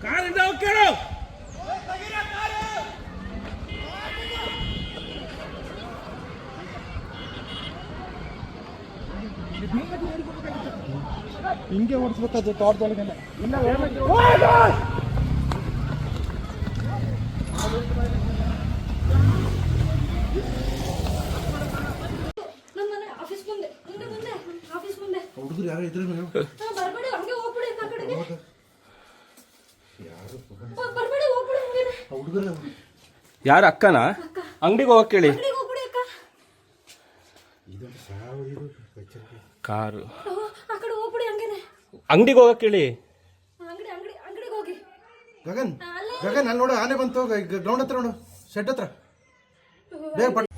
ಕಾರಿಂದ ಕೇಳು. ಹಿಂಗೆ ಓಡಿಸ್ಬೇಕಾದ್ರು ತೋಟದೊಳಗೆ ಇಲ್ಲ. ಹುಡುಗರು ಯಾರು ಇದ್ರೆ ಹುಡುಗರು ಯಾರ ಅಕ್ಕನ ಅಂಗಡಿಗೆ ಹೋಗಕ್ ಕೇಳಿ. ಕಾರು ಅಂಗಡಿಗೆ ಹೋಗಕ್ ಕೇಳಿ. ಗಗನ್ ಗಗನ್ ಅಲ್ಲಿ ನೋಡು, ಆನೆ ಬಂತು ಗ್ರೌಂಡ್ ಹತ್ರ ನೋಡು, ಶೆಡ್ ಹತ್ರ ಬೇಗ ಪಟ್ಟ.